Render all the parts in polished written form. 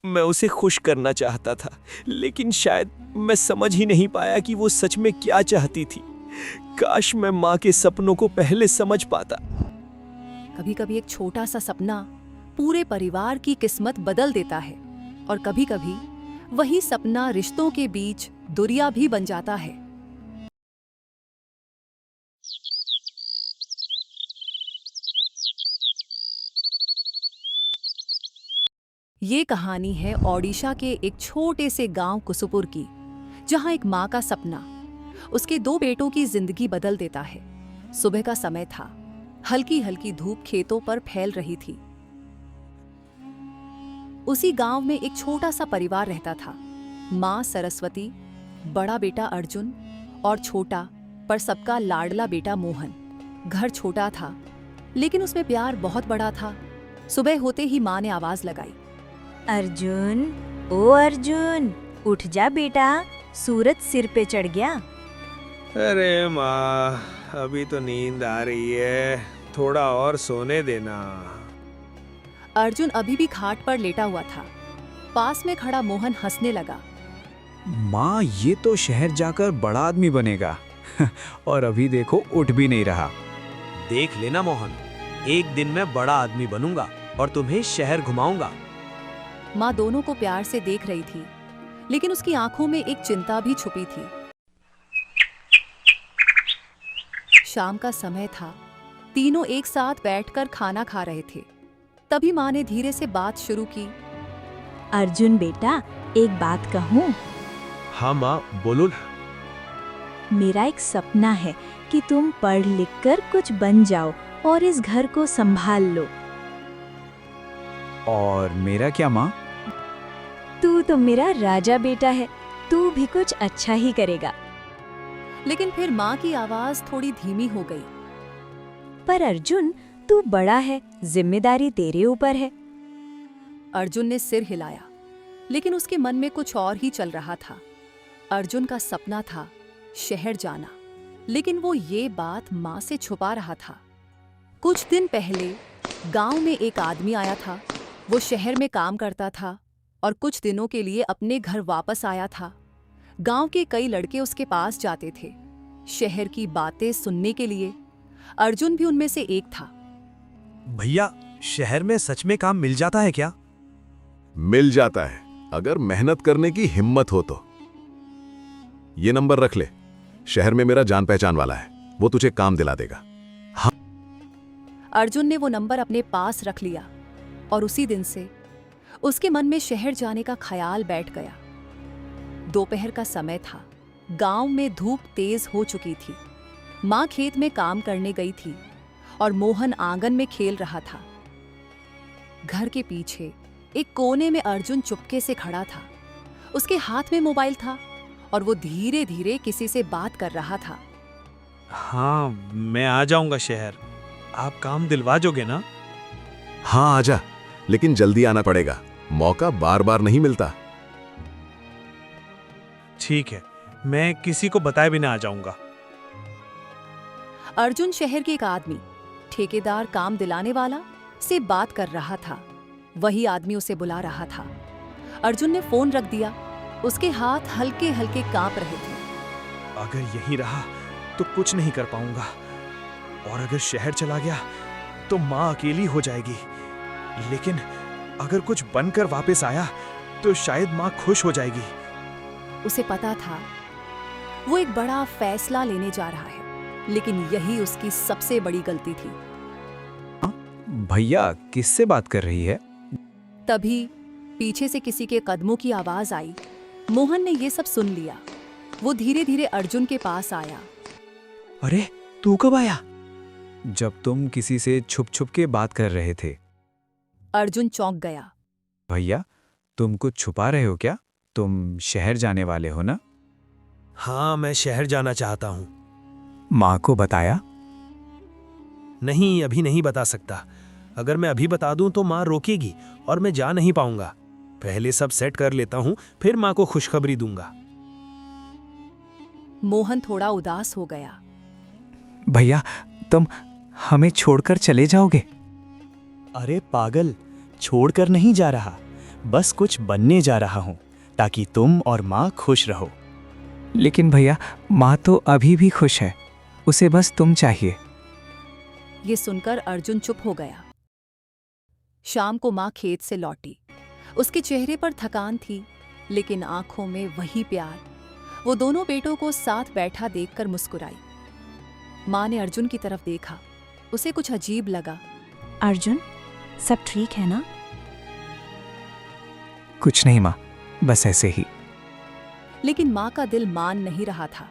मैं उसे खुश करना चाहता था, लेकिन शायद मैं समझ ही नहीं पाया कि वो सच में क्या चाहती थी। काश मैं माँ के सपनों को पहले समझ पाता। कभी कभी एक छोटा सा सपना पूरे परिवार की किस्मत बदल देता है, और कभी कभी वही सपना रिश्तों के बीच दुरिया भी बन जाता है। ये कहानी है ओडिशा के एक छोटे से गांव कुसुपुर की, जहां एक माँ का सपना उसके 2 बेटों की जिंदगी बदल देता है। सुबह का समय था, हल्की हल्की धूप खेतों पर फैल रही थी। उसी गांव में एक छोटा सा परिवार रहता था। माँ सरस्वती, बड़ा बेटा अर्जुन और छोटा पर सबका लाडला बेटा मोहन। घर छोटा था, लेकिन उसमें प्यार बहुत बड़ा था। सुबह होते ही माँ ने आवाज लगाई, अर्जुन, ओ अर्जुन, उठ जा बेटा, सूरज सिर पे चढ़ गया। अरे माँ, अभी तो नींद आ रही है, थोड़ा और सोने देना। अर्जुन अभी भी खाट पर लेटा हुआ था। पास में खड़ा मोहन हंसने लगा। माँ, ये तो शहर जाकर बड़ा आदमी बनेगा और अभी देखो उठ भी नहीं रहा। देख लेना मोहन, एक दिन मैं बड़ा आदमी बनूंगा और तुम्हें शहर घुमाऊंगा। माँ दोनों को प्यार से देख रही थी, लेकिन उसकी आंखों में एक चिंता भी छुपी थी। शाम का समय था। तीनों एक साथ बैठकर खाना खा रहे थे। तभी माँ ने धीरे से बात शुरू की। अर्जुन बेटा, एक बात कहूँ? हाँ माँ, बोलो ना। मेरा एक सपना है कि तुम पढ़ लिख कर कुछ बन जाओ और इस घर को संभाल लो। और मेरा क्या माँ? तू तो मेरा राजा बेटा है, तू भी कुछ अच्छा ही करेगा। लेकिन फिर माँ की आवाज थोड़ी धीमी हो गई। पर अर्जुन, तू बड़ा है, जिम्मेदारी तेरे ऊपर है। अर्जुन ने सिर हिलाया, लेकिन उसके मन में कुछ और ही चल रहा था। अर्जुन का सपना था शहर जाना, लेकिन वो ये बात माँ से छुपा रहा था। कुछ दिन पहले गांव में एक आदमी आया था। वो शहर में काम करता था और कुछ दिनों के लिए अपने घर वापस आया था। गांव के कई लड़के उसके पास जाते थे, शहर की बातें सुनने के लिए। अर्जुन भी उनमें से एक था। भैया, शहर में सच में काम मिल जाता है क्या? मिल जाता है, अगर मेहनत करने की हिम्मत हो तो। ये नंबर रख ले, शहर में मेरा जान पहचान वाला है, वो तुझे काम दिला देगा। अर्जुन ने वो नंबर अपने पास रख लिया और उसी दिन से उसके मन में शहर जाने का ख्याल बैठ गया। दोपहर का समय था। गांव में धूप तेज हो चुकी थी। माँ खेत में काम करने गई थी और मोहन आंगन में खेल रहा था। घर के पीछे एक कोने में अर्जुन चुपके से खड़ा था। उसके हाथ में मोबाइल था और वो धीरे धीरे किसी से बात कर रहा था। हाँ, मैं आ जाऊंगा शहर। आप काम दिलवा जोगे ना? हाँ आजा, लेकिन जल्दी आना पड़ेगा, मौका बार बार नहीं मिलता। ठीक है, मैं किसी को बताए बिना आ जाऊंगा। अर्जुन शहर के एक आदमी, ठेकेदार काम दिलाने वाला, से बात कर रहा था। वही आदमी उसे बुला रहा था। अर्जुन ने फोन रख दिया। उसके हाथ हल्के हल्के कांप रहे थे। अगर यही रहा तो कुछ नहीं कर पाऊंगा, और अगर शहर चला गया तो माँ अकेली हो जाएगी। लेकिन अगर कुछ बनकर वापस आया तो शायद माँ खुश हो जाएगी। उसे पता था वो एक बड़ा फैसला लेने जा रहा है, लेकिन यही उसकी सबसे बड़ी गलती थी। भैया, किससे बात कर रही है? तभी पीछे से किसी के कदमों की आवाज आई। मोहन ने ये सब सुन लिया। वो धीरे धीरे अर्जुन के पास आया। अरे, तू कब आया? जब तुम किसी से छुप छुप के बात कर रहे थे। अर्जुन चौंक गया। भैया, तुम कुछ छुपा रहे हो क्या? तुम शहर जाने वाले हो ना? हाँ, मैं शहर जाना चाहता हूँ। माँ को बताया? नहीं, अभी नहीं बता सकता। अगर मैं अभी बता दूं तो माँ रोकेगी और मैं जा नहीं पाऊंगा। पहले सब सेट कर लेता हूँ, फिर माँ को खुशखबरी दूंगा। मोहन थोड़ा उदास हो गया। भैया, तुम हमें छोड़कर चले जाओगे? अरे पागल, छोड़कर नहीं जा रहा। बस कुछ बनने जा रहा हूँ ताकि तुम और माँ खुश रहो। लेकिन भैया, माँ तो अभी भी खुश है, उसे बस तुम चाहिए। ये सुनकर अर्जुन चुप हो गया। शाम को माँ खेत से लौटी। उसके चेहरे पर थकान थी, लेकिन आंखों में वही प्यार। वो दोनों बेटों को साथ बैठा देखकर मुस्कुराई। माँ ने अर्जुन की तरफ देखा। उसे कुछ अजीब लगा। अर्जुन, सब ठीक है ना? कुछ नहीं माँ, बस ऐसे ही। लेकिन माँ का दिल मान नहीं रहा था।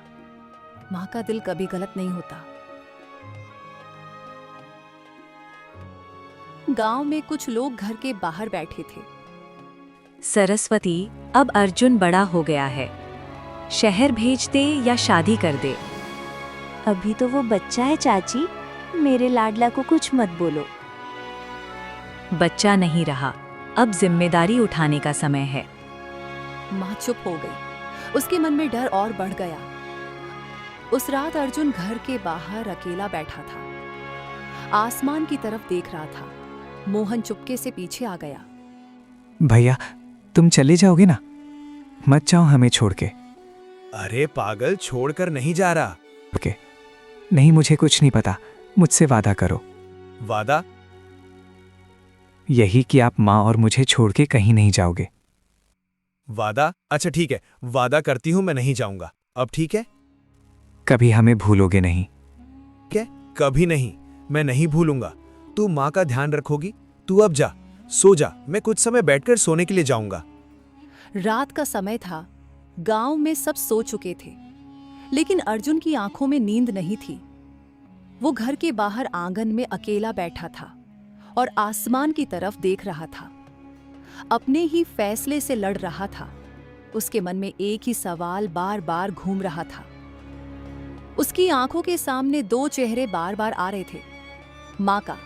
माँ का दिल कभी गलत नहीं होता। गांव में कुछ लोग घर के बाहर बैठे थे। सरस्वती, अब अर्जुन बड़ा हो गया है। शहर भेज दे या शादी कर दे? अभी तो वो बच्चा है चाची, मेरे लाडला को कुछ मत बोलो। बच्चा नहीं रहा, अब जिम्मेदारी उठाने का समय है। माँ चुप हो गई। उसके मन में डर और बढ़ गया। उस रात अर्जुन घर के बाहर अकेला बैठा था। आसमान की तरफ देख रहा था। मोहन चुपके से पीछे आ गया। भैया, तुम चले जाओगे ना? मत जाओ हमें छोड़ के। अरे पागल, छोड़कर नहीं जा रहा। के नहीं, मुझे कुछ नहीं पता, मुझसे वादा करो। वादा? यही कि आप माँ और मुझे छोड़ के कहीं नहीं जाओगे। वादा? अच्छा ठीक है, वादा करती हूँ मैं नहीं जाऊंगा। अब ठीक है? कभी हमें भूलोगे नहीं? क्या? कभी नहीं, मैं नहीं भूलूंगा। तू माँ का ध्यान रखोगी। तू अब जा, सो जा, मैं कुछ समय बैठकर सोने के लिए जाऊंगा। रात का समय था। गांव में सब सो चुके थे, लेकिन अर्जुन की आंखों में नींद नहीं थी। वो घर के बाहर आंगन में अकेला बैठा था और आसमान की तरफ देख रहा था। अपने ही फैसले से लड़ रहा था। उसके मन में एक ही सवाल बार बार घूम रहा था। उसकी आंखों के सामने दो चेहरे बार बार आ रहे थे। माँ का,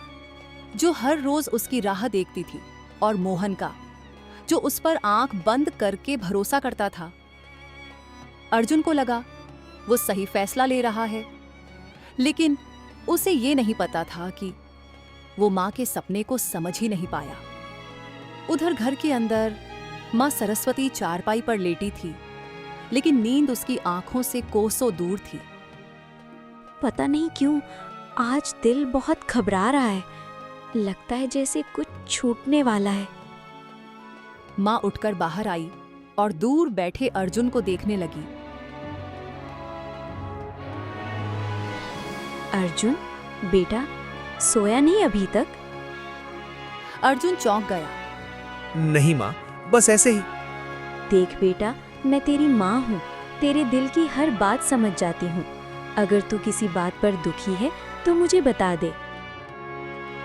जो हर रोज उसकी राह देखती थी, और मोहन का, जो उस पर आंख बंद करके भरोसा करता था। अर्जुन को लगा वो सही फैसला ले रहा है, लेकिन उसे ये नहीं पता था कि वो माँ के सपने को समझ ही नहीं पाया। उधर घर के अंदर माँ सरस्वती चारपाई पर लेटी थी, लेकिन नींद उसकी आंखों से कोसों दूर थी। पता नहीं क्यों आज दिल बहुत घबरा रहा है। लगता है जैसे कुछ छूटने वाला है। माँ उठकर बाहर आई और दूर बैठे अर्जुन को देखने लगी। अर्जुन, बेटा, सोया नहीं अभी तक? अर्जुन चौंक गया। नहीं माँ, बस ऐसे ही। देख बेटा, मैं तेरी माँ हूँ, तेरे दिल की हर बात समझ जाती हूँ। अगर तू किसी बात पर दुखी है तो मुझे बता दे।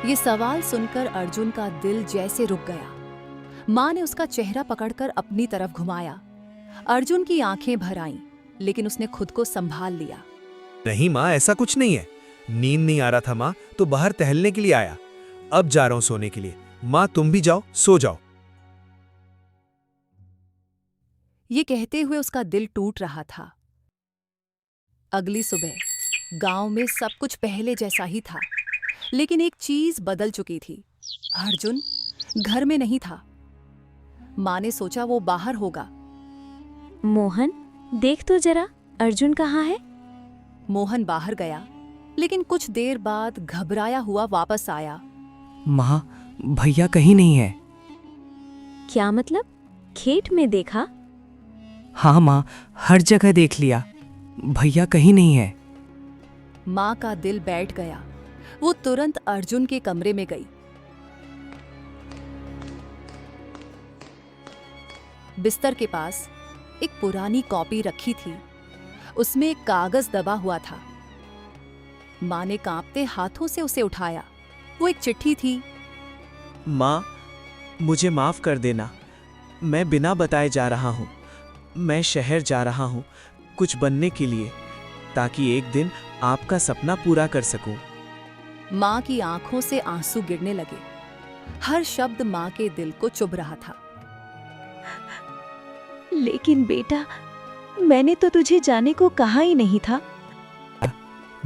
ये सवाल सुनकर अर्जुन का दिल जैसे रुक गया। माँ ने उसका चेहरा पकड़कर अपनी तरफ घुमाया। अर्जुन की आंखें भर आईं, लेकिन उसने खुद को संभाल लिया। नहीं माँ, ऐसा कुछ नहीं है। नींद नहीं आ रहा था माँ, तो बाहर टहलने के लिए आया। अब जा रहा हूँ सोने के लिए। माँ तुम भी जाओ, सो जाओ। ये कहते हुए उसका दिल टूट रहा था। अगली सुबह गांव में सब कुछ पहले जैसा ही था, लेकिन एक चीज बदल चुकी थी। अर्जुन घर में नहीं था। माँ ने सोचा वो बाहर होगा। मोहन, देख तो जरा, अर्जुन कहाँ है? मोहन बाहर गया, लेकिन कुछ देर बाद घबराया हुआ वापस आया। माँ, भैया कहीं नहीं है। क्या मतलब? खेत में देखा? हाँ माँ, हर जगह देख लिया, भैया कहीं नहीं है। माँ का दिल बैठ गया। वो तुरंत अर्जुन के कमरे में गई। बिस्तर के पास एक पुरानी कॉपी रखी थी। उसमें एक कागज दबा हुआ था। माँ ने कांपते हाथों से उसे उठाया। वो एक चिट्ठी थी। माँ, मुझे माफ कर देना। मैं बिना बताए जा रहा हूँ। मैं शहर जा रहा हूँ कुछ बनने के लिए, ताकि एक दिन आपका सपना पूरा कर सकूं। माँ की आंखों से आंसू गिरने लगे। हर शब्द माँ के दिल को चुभ रहा था। लेकिन बेटा, मैंने तो तुझे जाने को कहा ही नहीं था।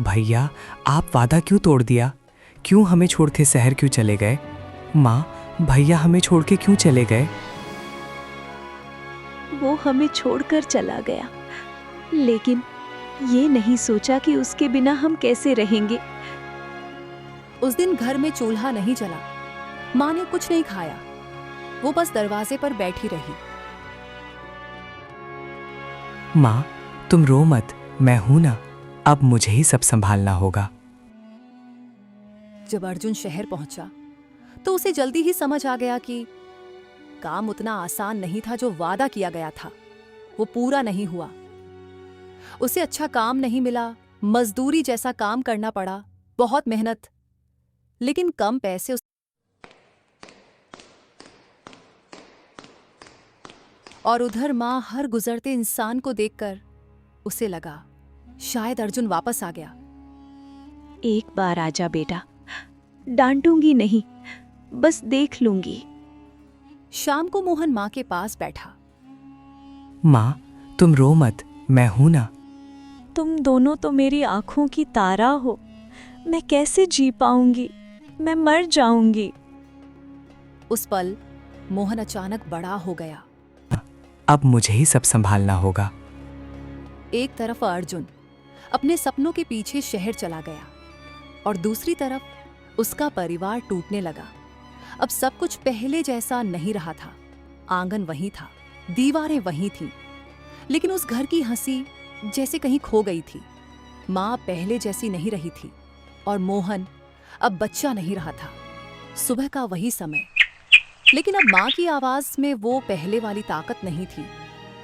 भैया, आप वादा क्यों तोड़ दिया? क्यों हमें छोड़ के शहर क्यों चले गए? माँ, भैया हमें छोड़ के क्यों चले गए? वो हमें छोड़कर चला गया, लेकिन ये नहीं सोचा कि उसके बिना हम कैसे रहेंगे। उस दिन घर में चूल्हा नहीं जला, माँ ने कुछ नहीं खाया, वो बस दरवाजे पर बैठी रही। माँ, तुम रो मत, मैं हूं ना, अब मुझे ही सब संभालना होगा। जब अर्जुन शहर पहुंचा तो उसे जल्दी ही समझ आ गया कि काम उतना आसान नहीं था जो वादा किया गया था, वो पूरा नहीं हुआ। उसे अच्छा काम नहीं मिला, मजदूरी जैसा काम करना पड़ा, बहुत मेहनत, लेकिन कम पैसे। और उधर माँ हर गुजरते इंसान को देखकर उसे लगा शायद अर्जुन वापस आ गया। एक बार आजा बेटा, डांटूंगी नहीं, बस देख लूंगी। शाम को मोहन माँ के पास बैठा। माँ, तुम रो मत, मैं हूं ना। तुम दोनों तो मेरी आंखों की तारा हो, मैं कैसे जी पाऊंगी, मैं मर जाऊंगी। उस पल मोहन अचानक बड़ा हो गया। अब मुझे ही सब संभालना होगा। एक तरफ अर्जुन अपने सपनों के पीछे शहर चला गया और दूसरी तरफ उसका परिवार टूटने लगा। अब सब कुछ पहले जैसा नहीं रहा था। आंगन वहीं था, दीवारें वहीं थीं, लेकिन उस घर की हंसी जैसे कहीं खो गई थी। माँ पहले जैसी नहीं रही थी और मोहन अब बच्चा नहीं रहा था। सुबह का वही समय, लेकिन अब माँ की आवाज में वो पहले वाली ताकत नहीं थी।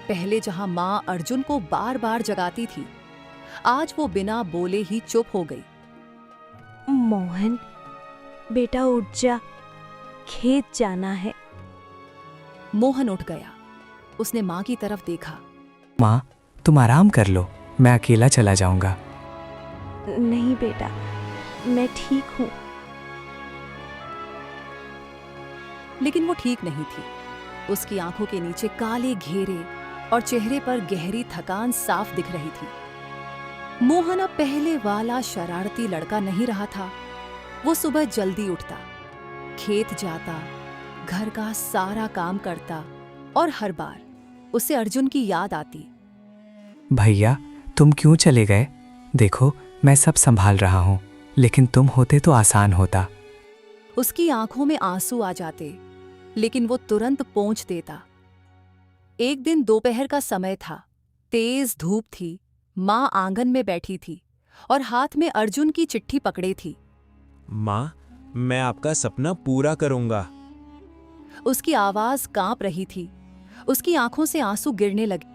पहले जहां माँ अर्जुन को बार बार जगाती थी, आज वो बिना बोले ही चुप हो गई। मोहन बेटा उठ जा, खेत जाना है। मोहन उठ गया। उसने माँ की तरफ देखा। माँ, तुम आराम कर लो, मैं अकेला चला जाऊंगा। नहीं बेटा, मैं ठीक हूँ। लेकिन वो ठीक नहीं थी। उसकी आंखों के नीचे काले घेरे और चेहरे पर गहरी थकान साफ दिख रही थी। मोहन अब पहले वाला शरारती लड़का नहीं रहा था। वो सुबह जल्दी उठता, खेत जाता, घर का सारा काम करता और हर बार उसे अर्जुन की याद आती। भैया, तुम क्यों चले गए? देखो, मैं सब संभाल रहा हूँ, लेकिन तुम होते तो आसान होता। उसकी आंखों में आंसू आ जाते, लेकिन वो तुरंत पोंछ देता। एक दिन दोपहर का समय था, तेज धूप थी। माँ आंगन में बैठी थी और हाथ में अर्जुन की चिट्ठी पकड़े थी। माँ, मैं आपका सपना पूरा करूंगा। उसकी आवाज कांप रही थी, उसकी आंखों से आंसू गिरने लगे।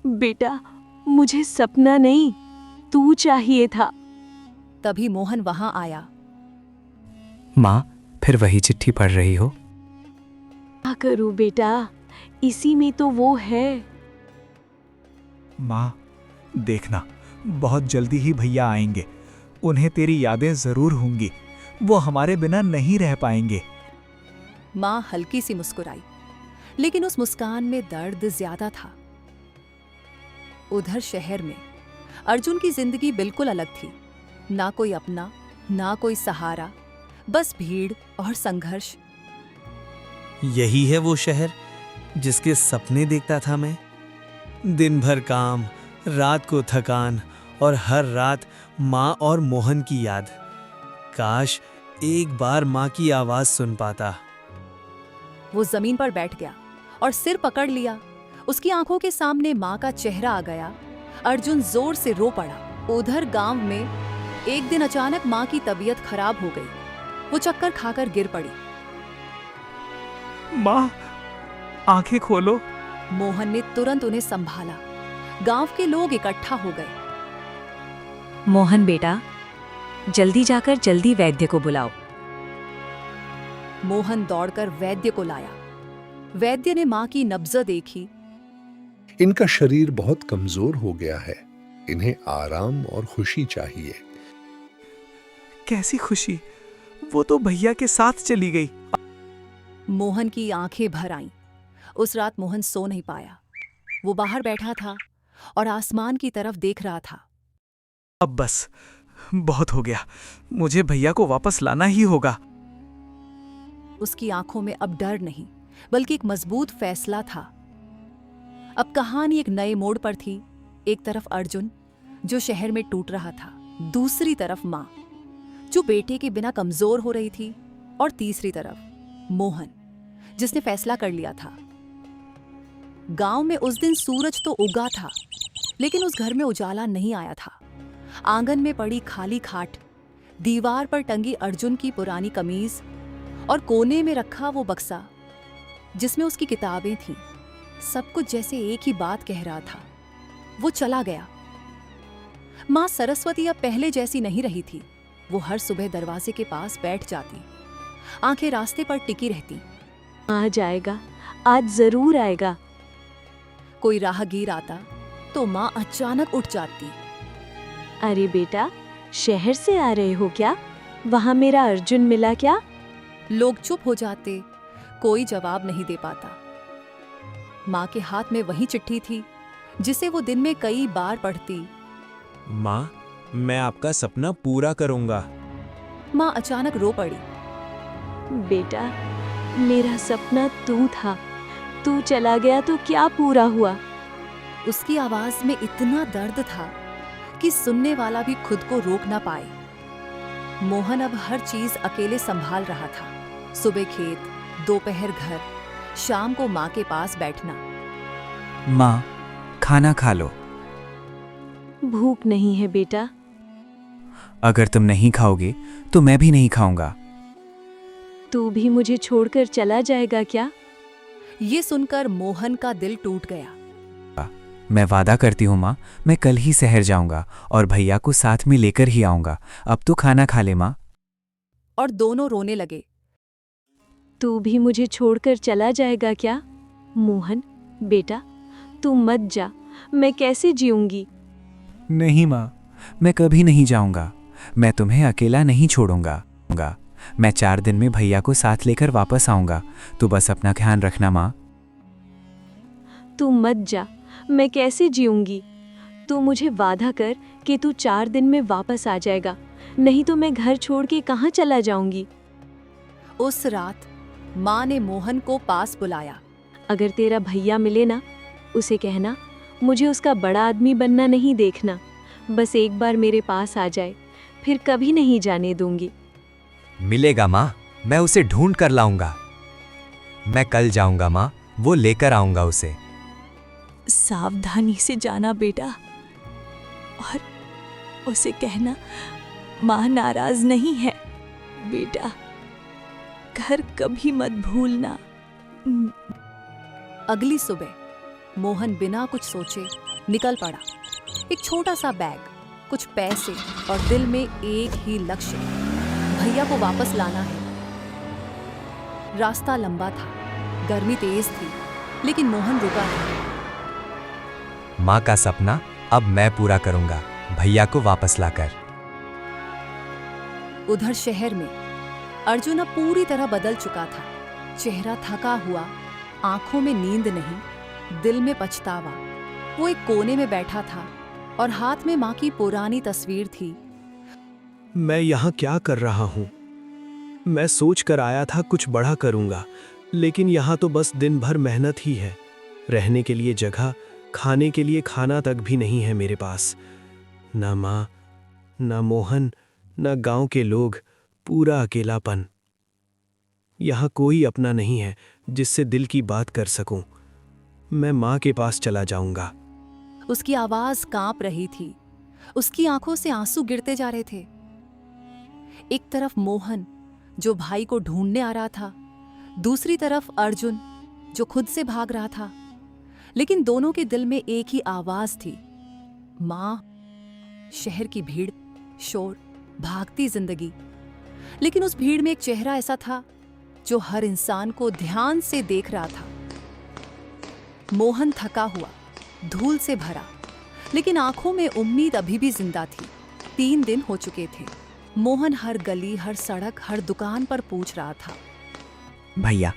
बेटा, मुझे सपना नहीं, तू चाहिए था। तभी मोहन वहां आया। माँ, फिर वही चिट्ठी पढ़ रही हो? क्या करूं बेटा, इसी में तो वो है। माँ, देखना, बहुत जल्दी ही भैया आएंगे। उन्हें तेरी यादें जरूर होंगी, वो हमारे बिना नहीं रह पाएंगे। माँ हल्की सी मुस्कुराई, लेकिन उस मुस्कान में दर्द ज्यादा था। उधर शहर में अर्जुन की जिंदगी बिल्कुल अलग थी। ना कोई अपना, ना कोई सहारा, बस भीड़ और संघर्ष। यही है वो शहर जिसके सपने देखता था मैं। दिन भर काम, रात को थकान और हर रात माँ और मोहन की याद। काश एक बार माँ की आवाज सुन पाता। वो जमीन पर बैठ गया और सिर पकड़ लिया। उसकी आंखों के सामने माँ का चेहरा आ गया। अर्जुन जोर से रो पड़ा। उधर गांव में एक दिन अचानक माँ की तबीयत खराब हो गई। वो चक्कर खाकर गिर पड़ी। माँ, आंखें खोलो। मोहन ने तुरंत उन्हें संभाला। गांव के लोग इकट्ठा हो गए। मोहन बेटा, जल्दी जाकर जल्दी वैद्य को बुलाओ। मोहन दौड़कर वैद्य को लाया। वैद्य ने माँ की नब्ज देखी। इनका शरीर बहुत कमजोर हो गया है, इन्हें आराम और खुशी चाहिए। कैसी खुशी, वो तो भैया के साथ चली गई। मोहन की आंखें भर आईं। उस रात मोहन सो नहीं पाया। वो बाहर बैठा था और आसमान की तरफ देख रहा था। अब बस, बहुत हो गया, मुझे भैया को वापस लाना ही होगा। उसकी आंखों में अब डर नहीं, बल्कि एक मजबूत फैसला था। अब कहानी एक नए मोड़ पर थी। एक तरफ अर्जुन जो शहर में टूट रहा था, दूसरी तरफ माँ जो बेटे के बिना कमजोर हो रही थी, और तीसरी तरफ मोहन जिसने फैसला कर लिया था। गांव में उस दिन सूरज तो उगा था, लेकिन उस घर में उजाला नहीं आया था। आंगन में पड़ी खाली खाट, दीवार पर टंगी अर्जुन की पुरानी कमीज और कोने में रखा वो बक्सा जिसमें उसकी किताबें थीं, सब कुछ जैसे एक ही बात कह रहा था, वो चला गया। माँ सरस्वती अब पहले जैसी नहीं रही थी। वो हर सुबह दरवाजे के पास बैठ जाती, आंखें रास्ते पर टिकी रहती। आ जाएगा, आज जरूर आएगा। कोई राहगीर आता तो माँ अचानक उठ जाती। अरे बेटा, शहर से आ रहे हो क्या? वहाँ मेरा अर्जुन मिला क्या? लोग चुप हो जाते, कोई जवाब नहीं दे पाता। माँ के हाथ में वही चिट्ठी थी जिसे वो दिन में कई बार पढ़ती। माँ, मैं आपका सपना पूरा करूंगा। माँ अचानक रो पड़ी। बेटा, मेरा सपना तू था। तू चला गया तो क्या पूरा हुआ? उसकी आवाज में इतना दर्द था कि सुनने वाला भी खुद को रोक ना पाए। मोहन अब हर चीज अकेले संभाल रहा था। सुबह खेत, दोपहर घर, शाम को माँ के पास बैठना। माँ, खाना खा लो। भूख नहीं है बेटा। अगर तुम नहीं खाओगे तो मैं भी नहीं खाऊंगा। तू भी मुझे छोड़कर चला जाएगा क्या? ये सुनकर मोहन का दिल टूट गया। मैं वादा करती हूँ माँ, मैं कल ही शहर जाऊंगा और भैया को साथ में लेकर ही आऊंगा। अब तो खाना खा ले माँ। और दोनों रोने लगे। तू भी मुझे छोड़कर चला जाएगा क्या? मोहन बेटा, तू मत जा। मैं कैसे जीऊंगी? नहीं माँ, मैं कभी नहीं जाऊंगा। मैं तुम्हें अकेला नहीं छोड़ूंगा। मैं 4 दिन में भैया को साथ लेकर वापस आऊंगा। तो बस अपना ध्यान रखना माँ। तू मत जा, मैं कैसे जीऊंगी? तू मुझे वादा कर कि तू 4 दिन में वापस आ जाएगा, नहीं तो मैं घर छोड़ के कहाँ चला जाऊंगी। उस रात माँ ने मोहन को पास बुलाया। अगर तेरा भैया मिले ना, उसे कहना मुझे उसका बड़ा आदमी बनना नहीं देखना, बस एक बार मेरे पास आ जाए, फिर कभी नहीं जाने दूंगी। मिलेगा माँ, मैं उसे ढूंढ कर लाऊंगा। मैं कल जाऊंगा माँ, वो लेकर आऊंगा उसे। सावधानी से जाना बेटा, और उसे कहना माँ नाराज नहीं है। बेटा, घर कभी मत भूलना। अगली सुबह मोहन बिना कुछ सोचे निकल पड़ा। एक छोटा सा बैग, कुछ पैसे और दिल में एक ही लक्ष्य, भैया को वापस लाना है। रास्ता लंबा था, गर्मी तेज थी, लेकिन मोहन रुका नहीं। माँ का सपना अब मैं पूरा करूंगा, भैया को वापस लाकर। उधर शहर में अर्जुन अब पूरी तरह बदल चुका था। चेहरा थका हुआ, आंखों में नींद नहीं, दिल में पछतावा। वो एक कोने में बैठा था और हाथ में माँ की पुरानी तस्वीर थी। मैं यहाँ क्या कर रहा हूँ? मैं सोच कर आया था कुछ बड़ा करूँगा, लेकिन यहाँ तो बस दिन भर मेहनत ही है। रहने के लिए जगह, खाने के लिए खाना तक भी नहीं है मेरे पास। ना माँ, ना मोहन, ना गांव के लोग, पूरा अकेलापन। यहाँ कोई अपना नहीं है जिससे दिल की बात कर सकूं। मैं माँ के पास चला जाऊंगा। उसकी आवाज कांप रही थी, उसकी आंखों से आंसू गिरते जा रहे थे। एक तरफ मोहन जो भाई को ढूंढने आ रहा था, दूसरी तरफ अर्जुन जो खुद से भाग रहा था, लेकिन दोनों के दिल में एक ही आवाज थी, माँ। शहर की भीड़, शोर, भागती जिंदगी, लेकिन उस भीड़ में एक चेहरा ऐसा था जो हर इंसान को ध्यान से देख रहा था। मोहन थका हुआ, धूल से भरा, लेकिन आंखों में उम्मीद अभी भी जिंदा थी। 3 दिन हो चुके थे। मोहन हर गली, हर सड़क, हर दुकान पर पूछ रहा था, भैया,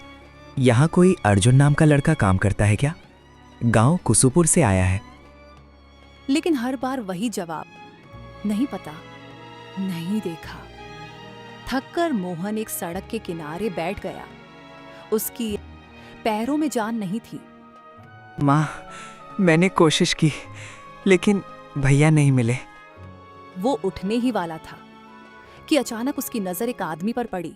यहाँ कोई अर्जुन नाम का लड़का काम करता है क्या? गांव कुसुपुर से आया है। लेकिन हर बार वही जवाब, नहीं पता, नहीं देखा। थककर मोहन एक सड़क के किनारे बैठ गया। उसकी पैरों में जान नहीं थी। माँ, मैंने कोशिश की लेकिन भैया नहीं मिले। वो उठने ही वाला था कि अचानक उसकी नजर एक आदमी पर पड़ी।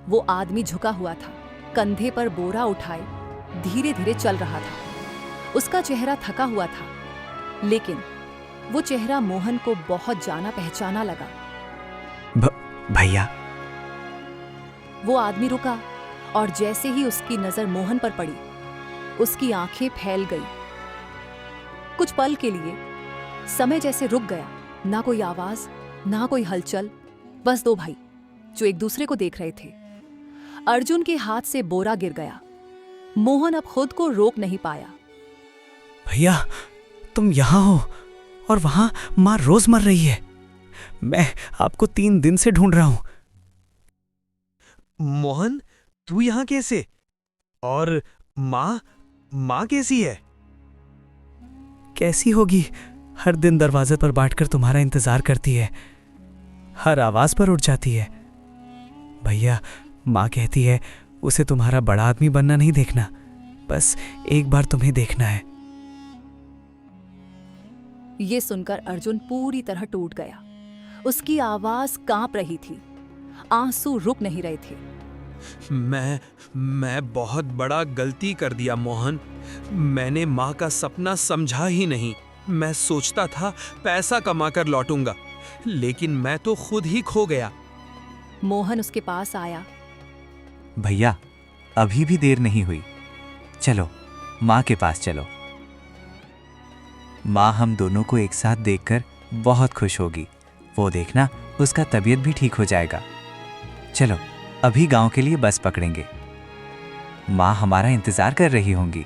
वो आदमी झुका हुआ था, कंधे पर बोरा उठाए धीरे धीरे चल रहा था। उसका चेहरा थका हुआ था, लेकिन वो चेहरा मोहन को बहुत जाना पहचाना लगा। भैया। वो आदमी रुका और जैसे ही उसकी नजर मोहन पर पड़ी, उसकी आंखें फैल गई। कुछ पल के लिए समय जैसे रुक गया। ना कोई आवाज, ना कोई हलचल, बस दो भाई जो एक दूसरे को देख रहे थे। अर्जुन के हाथ से बोरा गिर गया। मोहन अब खुद को रोक नहीं पाया। भैया, तुम यहां हो और वहां माँ रोज मर रही है। मैं आपको 3 दिन से ढूंढ रहा हूं। मोहन, तू यहां कैसे? और माँ कैसी है? कैसी होगी? हर दिन दरवाजे पर बैठकर तुम्हारा इंतजार करती है, हर आवाज पर उठ जाती है। भैया, माँ कहती है उसे तुम्हारा बड़ा आदमी बनना नहीं देखना, बस एक बार तुम्हें देखना है। ये सुनकर अर्जुन पूरी तरह टूट गया। उसकी आवाज कांप रही थी, आंसू रुक नहीं रहे थे। मैं बहुत बड़ा गलती कर दिया मोहन। मैंने माँ का सपना समझा ही नहीं। मैं सोचता था पैसा कमाकर लौटूंगा, लेकिन मैं तो खुद ही खो गया। मोहन उसके पास आया। भैया, अभी भी देर नहीं हुई, चलो माँ के पास चलो। माँ हम दोनों को एक साथ देखकर बहुत खुश होगी। वो देखना, उसका तबीयत भी ठीक हो जाएगा। चलो अभी गांव के लिए बस पकड़ेंगे। माँ हमारा इंतजार कर रही होंगी।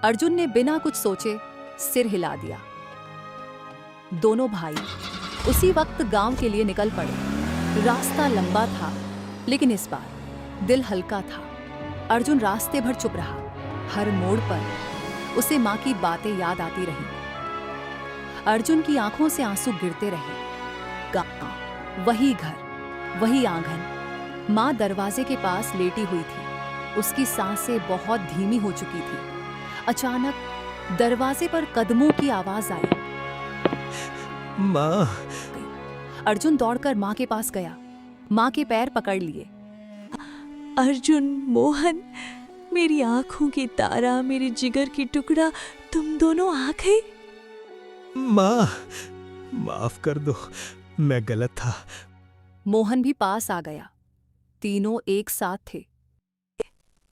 अर्जुन ने बिना कुछ सोचे सिर हिला दिया। दोनों भाई उसी वक्त गांव के लिए निकल पड़े। रास्ता लंबा था, लेकिन इस बार दिल हल्का था। अर्जुन रास्ते भर चुप रहा। हर मोड़ पर उसे माँ की बातें याद आती रही। अर्जुन की आंखों से आंसू गिरते रहे। गांव, वही घर, वही आंगन। माँ दरवाजे के पास लेटी हुई थी। उसकी सांसें बहुत धीमी हो चुकी थी। अचानक दरवाजे पर कदमों की आवाज आई। माँ। अर्जुन दौड़कर माँ के पास गया। माँ के पैर पकड़ लिए। अर्जुन, मोहन, मेरी आंखों की तारा, मेरे जिगर की टुकड़ा, तुम दोनों आ गए। माँ, माफ कर दो, मैं गलत था। मोहन भी पास आ गया। तीनों एक साथ थे।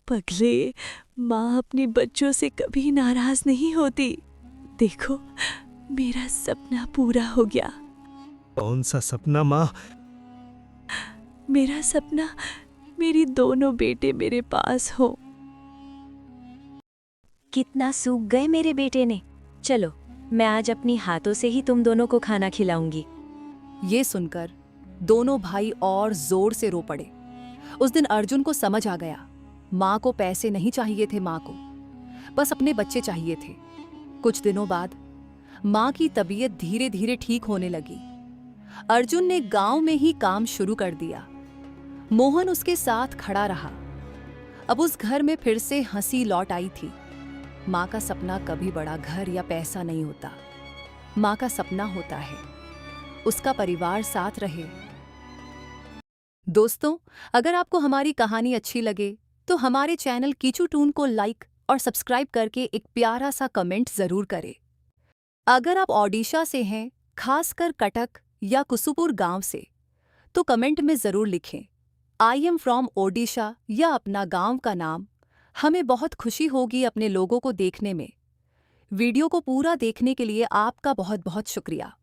पगले, माँ अपने बच्चों से कभी नाराज नहीं होती। देखो, मेरा सपना पूरा हो गया। कौन सा सपना माँ? मेरा सपना मेरी दोनों बेटे मेरे पास हो। कितना सूख गए मेरे बेटे ने। चलो, मैं आज अपनी हाथों से ही तुम दोनों को खाना खिलाऊंगी। ये सुनकर दोनों भाई और जोर से रो पड़े। उस दिन अर्जुन को समझ आ गया, माँ को पैसे नहीं चाहिए थे, माँ को बस अपने बच्चे चाहिए थे। कुछ दिनों बाद माँ की तबीयत धीरे धीरे ठीक होने लगी। अर्जुन ने गांव में ही काम शुरू कर दिया। मोहन उसके साथ खड़ा रहा। अब उस घर में फिर से हंसी लौट आई थी। माँ का सपना कभी बड़ा घर या पैसा नहीं होता। माँ का सपना होता है उसका परिवार साथ रहे। दोस्तों, अगर आपको हमारी कहानी अच्छी लगे तो हमारे चैनल कीचू टून को लाइक और सब्सक्राइब करके एक प्यारा सा कमेंट जरूर करें। अगर आप ओडिशा से हैं, खासकर कटक या कुसुपुर गांव से, तो कमेंट में जरूर लिखें आई एम फ्रॉम ओडिशा या अपना गांव का नाम। हमें बहुत खुशी होगी अपने लोगों को देखने में। वीडियो को पूरा देखने के लिए आपका बहुत बहुत शुक्रिया।